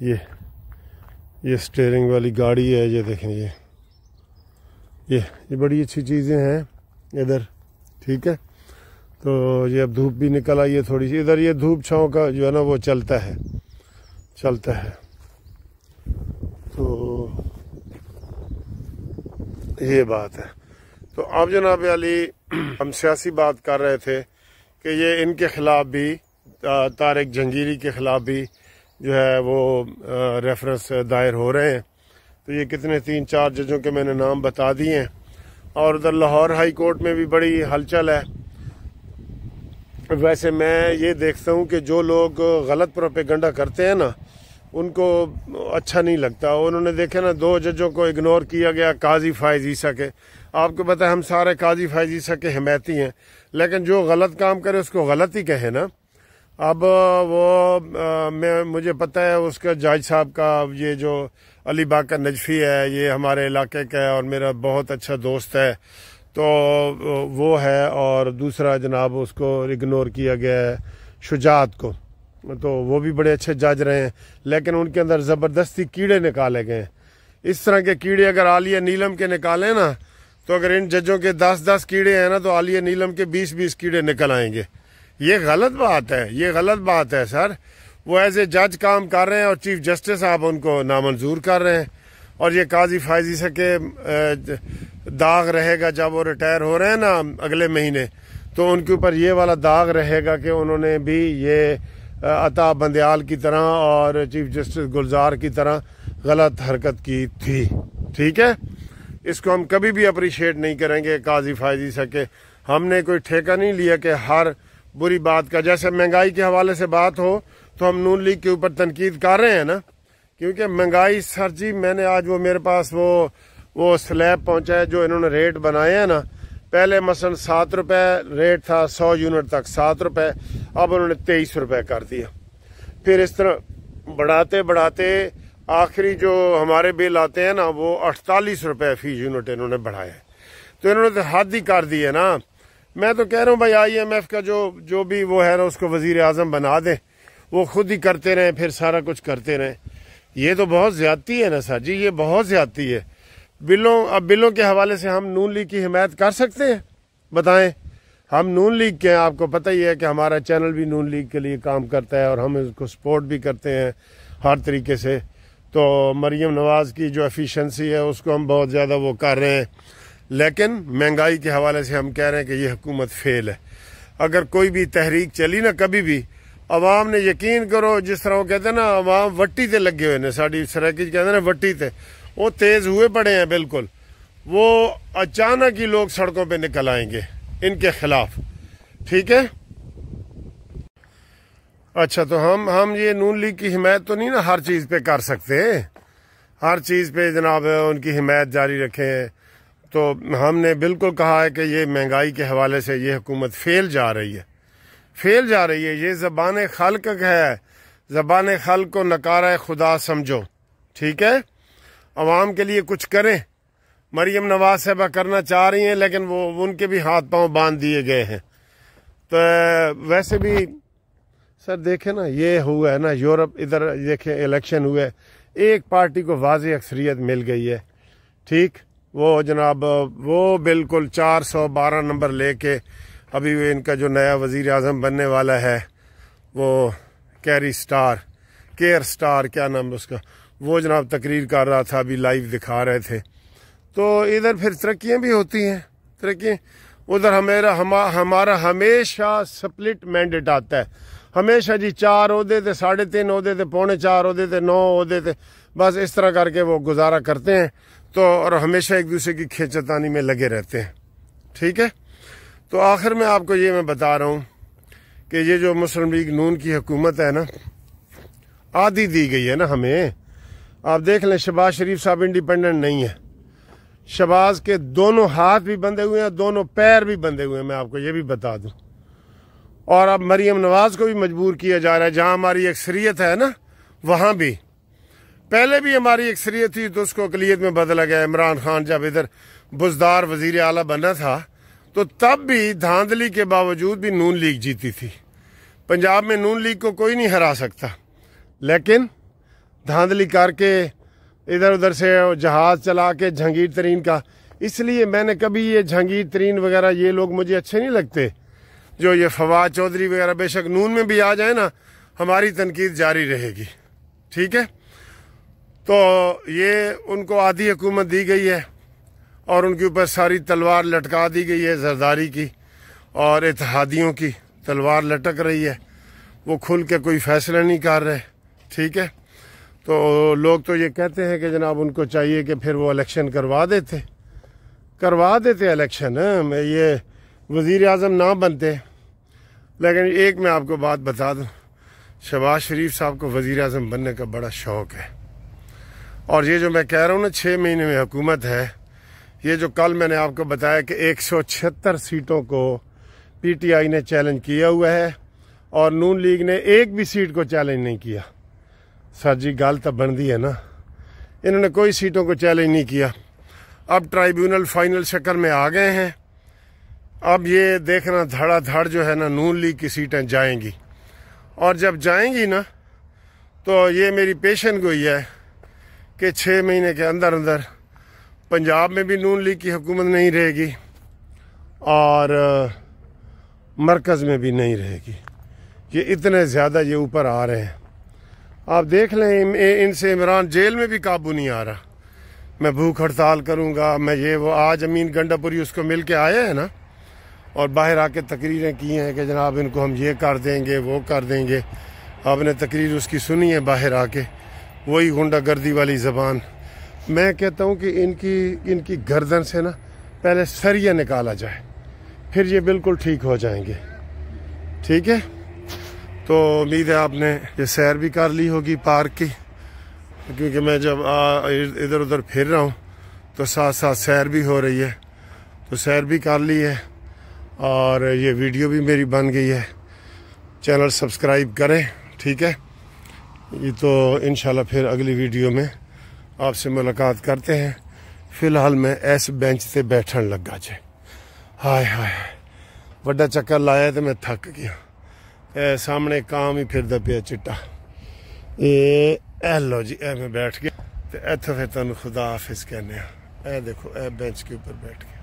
یہ سٹیئرنگ والی گاڑی ہے، یہ دیکھیں یہ بڑی اچھی چیزیں ہیں ادھر، ٹھیک ہے۔ تو یہ اب دھوپ بھی نکل آئی ہے تھوڑی سی، ادھر یہ دھوپ چھاؤں کا جو ہے نا وہ چلتا ہے۔ تو یہ بات ہے۔ تو اب جناب علی ہم سیاسی بات کر رہے تھے کہ یہ ان کے خلاف بھی، طارق جہانگیری کے خلاف بھی جو ہے وہ ریفرنس دائر ہو رہے ہیں۔ تو یہ کتنے 3-4 ججوں کے میں نے نام بتا دیے ہیں، اور ادھر لاہور ہائی کورٹ میں بھی بڑی ہلچل ہے۔ ویسے میں یہ دیکھتا ہوں کہ جو لوگ غلط پروپیگنڈا کرتے ہیں نا ان کو اچھا نہیں لگتا۔ انہوں نے دیکھا نا 2 ججوں کو اگنور کیا گیا، قاضی فائز عیسیٰ کے۔ آپ کو پتہ ہے ہم سارے قاضی فائز عیسیٰ کے حمایتی ہیں، لیکن جو غلط کام کرے اس کو غلط ہی کہیں نا۔ اب وہ مجھے پتہ ہے اس کا جج صاحب کا، یہ جو علی باقر نجفی ہے، یہ ہمارے علاقے کا ہے اور میرا بہت اچھا دوست ہے، تو وہ ہے، اور دوسرا جناب اس کو اگنور کیا گیا ہے شجاعت کو، تو وہ بھی بڑے اچھے جج رہے ہیں، لیکن ان کے اندر زبردستی کیڑے نکالے گئے ہیں۔ اس طرح کے کیڑے اگر عالیہ نیلم کے نکالیں نا، تو اگر ان ججوں کے 10 کیڑے ہیں نا تو عالیہ نیلم کے 20 کیڑے نکل آئیں گے۔ یہ غلط بات ہے سر۔ وہ ایز اے جج کام کر رہے ہیں اور چیف جسٹس صاحب ان کو نامنظور کر رہے ہیں، اور یہ قاضی فائز عیسیٰ کے داغ رہے گا جب وہ ریٹائر ہو رہے ہیں نا اگلے مہینے، تو ان کے اوپر یہ والا داغ رہے گا کہ انہوں نے بھی یہ عطا بندیال کی طرح اور چیف جسٹس گلزار کی طرح غلط حرکت کی تھی، ٹھیک ہے۔ اس کو ہم کبھی بھی اپریشیٹ نہیں کریں گے قاضی فائز عیسیٰ کے۔ ہم نے کوئی ٹھیکہ نہیں لیا کہ ہر بری بات کا، جیسے مہنگائی کے حوالے سے بات ہو تو ہم نون لیگ کے اوپر تنقید کر رہے ہیں نا، کیونکہ مہنگائی سر جی، میں نے آج وہ میرے پاس وہ سلیب پہنچا ہے جو انہوں نے ریٹ بنائے ہیں نا۔ پہلے مثلا 7 روپے ریٹ تھا 100 یونٹ تک، 7 روپے، اب انہوں نے 23 روپے کر دیا۔ پھر اس طرح بڑھاتے آخری جو ہمارے بل آتے ہیں نا وہ 48 روپے فی یونٹ انہوں نے بڑھایا ہے۔ تو انہوں نے تو حد ہی کر دی ہے نا۔ میں تو کہہ رہا ہوں بھائی IMF کا جو بھی وہ ہے نا اس کو وزیر اعظم بنا دیں، وہ خود ہی کرتے رہیں، پھر سارا کچھ کرتے رہیں۔ یہ تو بہت زیادتی ہے نا سر جی، یہ بہت زیادتی ہے۔ بلوں کے حوالے سے ہم نون لیگ کی حمایت کر سکتے ہیں؟ بتائیں، ہم نون لیگ کے ہیں، آپ کو پتہ ہی ہے کہ ہمارا چینل بھی نون لیگ کے لیے کام کرتا ہے اور ہم اس کو سپورٹ بھی کرتے ہیں ہر طریقے سے۔ تو مریم نواز کی جو ایفیشنسی ہے اس کو ہم بہت زیادہ وہ کر رہے ہیں، لیکن مہنگائی کے حوالے سے ہم کہہ رہے ہیں کہ یہ حکومت فیل ہے۔ اگر کوئی بھی تحریک چلی نا کبھی بھی، عوام نے یقین کرو، جس طرح وہ کہتے ہیں نا عوام وٹی تے لگے ہوئے نے، ساڑی سرائکی کہتے ہیں نا وٹی تے، وہ تیز ہوئے پڑے ہیں بالکل۔ وہ اچانک ہی لوگ سڑکوں پہ نکل آئیں گے ان کے خلاف، ٹھیک ہے۔ اچھا، تو ہم یہ نون لیگ کی حمایت تو نہیں نا ہر چیز پہ کر سکتے، ہر چیز پہ جناب ان کی حمایت جاری رکھیں۔ تو ہم نے بالکل کہا ہے کہ یہ مہنگائی کے حوالے سے یہ حکومت فیل جا رہی ہے، یہ زبان خلق ہے، زبان خلق کو نکارہ خدا سمجھو، ٹھیک ہے۔ عوام کے لیے کچھ کریں۔ مریم نواز صاحبہ کرنا چاہ رہی ہیں لیکن وہ ان کے بھی ہاتھ پاؤں باندھ دیے گئے ہیں۔ تو ویسے بھی سر دیکھیں نا، یہ ہوا ہے نا یورپ، ادھر دیکھیں الیکشن ہوئے، ایک پارٹی کو واضح اکثریت مل گئی ہے، ٹھیک۔ وہ جناب وہ بالکل 412 نمبر لے کے، ابھی ان کا جو نیا وزیر اعظم بننے والا ہے وہ کیئر سٹار کیا نام اس کا، وہ جناب تقریر کر رہا تھا، ابھی لائیو دکھا رہے تھے۔ تو ادھر پھر ترقیاں بھی ہوتی ہیں، ادھر ہمارا ہمیشہ سپلٹ مینڈیٹ آتا ہے، ہمیشہ جی 4 عہدے تھے، 3.5 عہدے تھے، 4.25 عہدے تھے، 9 عہدے تھے، بس اس طرح کر کے وہ گزارا کرتے ہیں۔ تو اور ہمیشہ ایک دوسرے کی کھینچتانی میں لگے رہتے ہیں، ٹھیک ہے۔ تو آخر میں آپ کو یہ میں بتا رہا ہوں کہ یہ جو مسلم لیگ نون کی حکومت ہے نا، آدھی دی گئی ہے نا ہمیں۔ آپ دیکھ لیں شہباز شریف صاحب انڈیپینڈنٹ نہیں ہے، شہباز کے دونوں ہاتھ بھی بندھے ہوئے ہیں، دونوں پیر بھی بندھے ہوئے ہیں، میں آپ کو یہ بھی بتا دوں۔ اور اب مریم نواز کو بھی مجبور کیا جا رہا ہے، جہاں ہماری اکثریت ہے نا وہاں بھی، پہلے بھی ہماری اکثریت تھی تو اس کو اقلیت میں بدلا گیا۔ عمران خان جب ادھر بزدار وزیر اعلیٰ بنا تھا تو تب بھی دھاندلی کے باوجود بھی نون لیگ جیتی تھی۔ پنجاب میں نون لیگ کو کوئی نہیں ہرا سکتا، لیکن دھاندلی کر کے ادھر ادھر سے جہاز چلا کے جہانگیر ترین کا. اس لیے میں نے کبھی یہ جہانگیر ترین وغیرہ یہ لوگ مجھے اچھے نہیں لگتے، جو یہ فواد چودھری وغیرہ. بے شک نون میں بھی آ جائے نا، ہماری تنقید جاری رہے گی، ٹھیک ہے. تو یہ ان کو آدھی حکومت دی گئی ہے اور ان کے اوپر ساری تلوار لٹکا دی گئی ہے، زرداری کی اور اتحادیوں کی تلوار لٹک رہی ہے. وہ کھل کے کوئی فیصلہ نہیں کر رہے، ٹھیک ہے. تو لوگ تو یہ کہتے ہیں کہ جناب ان کو چاہیے کہ پھر وہ الیکشن کروا دیتے الیکشن، یہ وزیر اعظم نہ بنتے. لیکن ایک میں آپ کو بات بتا دوں، شہباز شریف صاحب کو وزیر اعظم بننے کا بڑا شوق ہے. اور یہ جو میں کہہ رہا ہوں نا 6 مہینے میں حکومت ہے، یہ جو کل میں نے آپ کو بتایا کہ 176 سیٹوں کو پی ٹی آئی نے چیلنج کیا ہوا ہے اور نون لیگ نے ایک بھی سیٹ کو چیلنج نہیں کیا. سر جی گل تو بندی ہے نا، انہوں نے کوئی سیٹوں کو چیلنج نہیں کیا. اب ٹرائیبیونل فائنل شکل میں آ گئے ہیں. اب یہ دیکھنا دھڑا دھڑ جو ہے نا نون لیگ کی سیٹیں جائیں گی، اور جب جائیں گی نا تو یہ میری پیشن گوئی ہے کہ 6 مہینے کے اندر اندر پنجاب میں بھی نون لیگ کی حکومت نہیں رہے گی اور مرکز میں بھی نہیں رہے گی. یہ اتنے زیادہ یہ اوپر آ رہے ہیں. آپ دیکھ لیں ان سے عمران جیل میں بھی قابو نہیں آ رہا. میں بھوک ہڑتال کروں گا، میں یہ وہ. آج امین گنڈا پوری اس کو مل کے آیا ہے نا اور باہر آ کے تقریریں کی ہیں کہ جناب ان کو ہم یہ کر دیں گے وہ کر دیں گے. آپ نے تقریر اس کی سنی ہے باہر آ کے، وہی غنڈہ گردی والی زبان. میں کہتا ہوں کہ ان کی گردن سے نا پہلے سریہ نکالا جائے، پھر یہ بالکل ٹھیک ہو جائیں گے، ٹھیک ہے. تو امید ہے آپ نے یہ سیر بھی کر لی ہوگی پارک کی، کیونکہ میں جب ادھر ادھر پھر رہا ہوں تو ساتھ ساتھ سیر بھی ہو رہی ہے. تو سیر بھی کر لی ہے اور یہ ویڈیو بھی میری بن گئی ہے. چینل سبسکرائب کریں، ٹھیک ہے. یہ تو انشاءاللہ پھر اگلی ویڈیو میں آپ سے ملاقات کرتے ہیں. فی الحال میں ایس بینچ تے بیٹھن لگا جے. ہائے ہائے وڈا چکر لایا تو میں تھک گیا. سامنے کام ہی پھردا پیا چٹا. اے لو جی، اے میں بیٹھ گیا. تو ایتھے پھر تانوں خدا حافظ کہنے ہیں. اے دیکھو اے بینچ کے اوپر بیٹھ کے